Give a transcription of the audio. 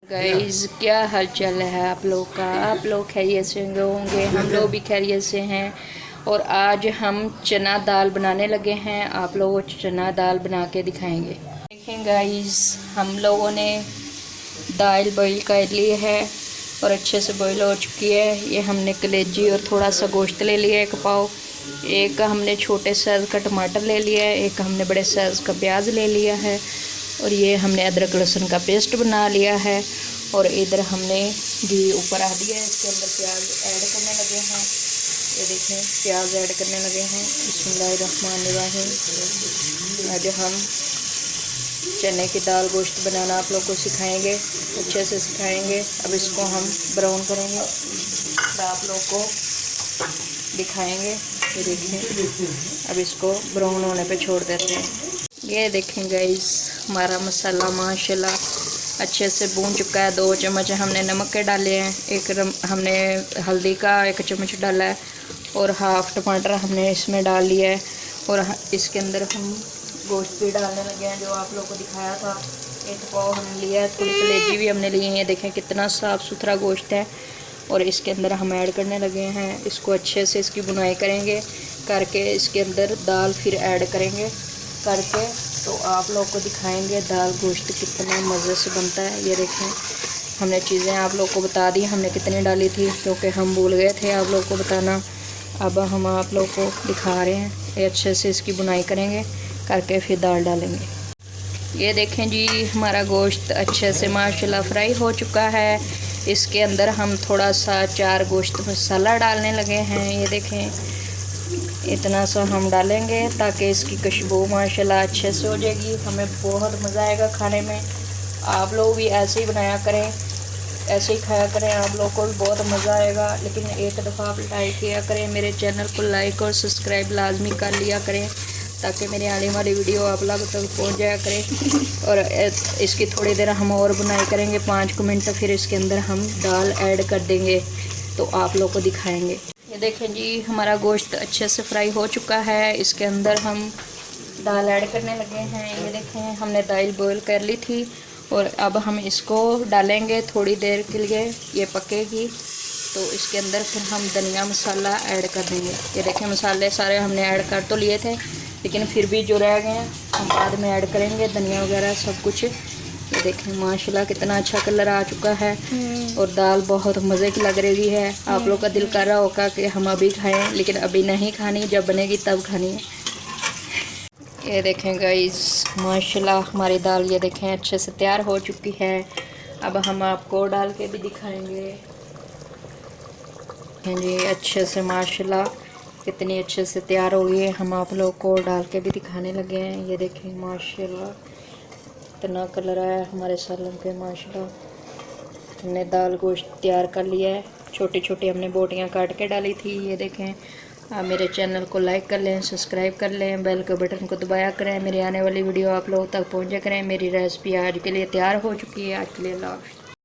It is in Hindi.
गाइस क्या हाल चाल है आप लोग का। आप लोग खैरियत से होंगे, हम लोग भी खैरियत से हैं। और आज हम चना दाल बनाने लगे हैं। आप लोगों को चना दाल बना के दिखाएंगे। देखें गाइस, हम लोगों ने दाल बॉईल कर ली है और अच्छे से बॉईल हो चुकी है। ये हमने कलेजी और थोड़ा सा गोश्त ले लिया है, एक पाव। एक हमने छोटे साइज़ का टमाटर ले लिया है, एक हमने बड़े साइज़ का प्याज ले लिया है, और ये हमने अदरक लहसुन का पेस्ट बना लिया है। और इधर हमने घी ऊपर आ दिया है, इसके अंदर प्याज ऐड करने लगे हैं। ये देखें, प्याज ऐड करने लगे हैं। बिस्मिल्लाहिर्रहमानिर्रहीम। आज हम चने की दाल गोश्त बनाना आप लोग को सिखाएंगे, अच्छे से सिखाएंगे। अब इसको हम ब्राउन करेंगे और आप लोग को दिखाएंगे। ये देखें, अब इसको ब्राउन होने पे छोड़ देते हैं। ये देखें गाइस, हमारा मसाला माशाल्लाह अच्छे से भून चुका है। 2 चम्मच हमने नमक के डाले हैं, हमने हल्दी का 1 चम्मच डाला है, और हाफ़ टमाटर हमने इसमें डाल लिया है। और इसके अंदर हम गोश्त भी डालने लगे हैं, जो आप लोगों को दिखाया था। 1 पाव हमने लिया है, थोड़ी कलेजी भी हमने ली है। ये देखें कितना साफ़ सुथरा गोश्त है। और इसके अंदर हम ऐड करने लगे हैं। इसको अच्छे से इसकी बुनाई करेंगे करके, इसके अंदर दाल फिर ऐड करेंगे करके, तो आप लोग को दिखाएंगे दाल गोश्त कितना मज़े से बनता है। ये देखें, हमने चीज़ें आप लोग को बता दी हमने कितनी डाली थी, क्योंकि हम भूल गए थे आप लोग को बताना। अब हम आप लोग को दिखा रहे हैं। ये अच्छे से इसकी बुनाई करेंगे करके फिर दाल डालेंगे। ये देखें जी, हमारा गोश्त अच्छे से माशाल्लाह फ्राई हो चुका है। इसके अंदर हम थोड़ा सा 4 गोश्त मसाला डालने लगे हैं। ये देखें, इतना सा हम डालेंगे ताकि इसकी खुशबू माशाल्लाह अच्छे से हो जाएगी। हमें बहुत मज़ा आएगा खाने में। आप लोग भी ऐसे ही बनाया करें, ऐसे ही खाया करें, आप लोग को भी बहुत मज़ा आएगा। लेकिन एक दफ़ा आप लाइक किया करें, मेरे चैनल को लाइक और सब्सक्राइब लाजमी कर लिया करें, ताकि मेरे आने वाली वीडियो आप लोगों तक पहुंच जाया करें। और इसकी थोड़ी देर हम और बुनाई करेंगे, 5 मिनट, फिर इसके अंदर हम दाल ऐड कर देंगे, तो आप लोग को दिखाएंगे। ये देखें जी, हमारा गोश्त अच्छे से फ्राई हो चुका है। इसके अंदर हम दाल ऐड करने लगे हैं। ये देखें, हमने दाल बॉईल कर ली थी, और अब हम इसको डालेंगे थोड़ी देर के लिए, ये पकेगी। तो इसके अंदर फिर हम धनिया मसाला ऐड कर देंगे। ये देखें, मसाले सारे हमने ऐड कर तो लिए थे, लेकिन फिर भी जो रह गए हैं हम बाद में ऐड करेंगे, धनिया वगैरह सब कुछ। ये देखें माशाल्लाह कितना अच्छा कलर आ चुका है, और दाल बहुत मज़े की लग रही है। आप लोग का दिल कर रहा होगा कि हम अभी खाएं, लेकिन अभी नहीं खानी, जब बनेगी तब खानी है। ये देखें गाइस, माशाल्लाह हमारी दाल ये देखें अच्छे से तैयार हो चुकी है। अब हम आपको डाल के भी दिखाएंगे जी, अच्छे से माशाल्लाह कितनी अच्छे से तैयार हो गई है। हम आप लोग को डाल के भी दिखाने लगे हैं। ये देखें माशाल्लाह इतना कलर आया हमारे सालन पे माशाल्लाह। हमने दाल गोश्त तैयार कर लिया है, छोटी छोटी हमने बोटियां काट के डाली थी। ये देखें, आप मेरे चैनल को लाइक कर लें, सब्सक्राइब कर लें, बेल के बटन को दबाया करें, मेरी आने वाली वीडियो आप लोगों तक पहुंचा करें। मेरी रेसिपी आज के लिए तैयार हो चुकी है। आज के लिए अल्लाह हाफ़िज़।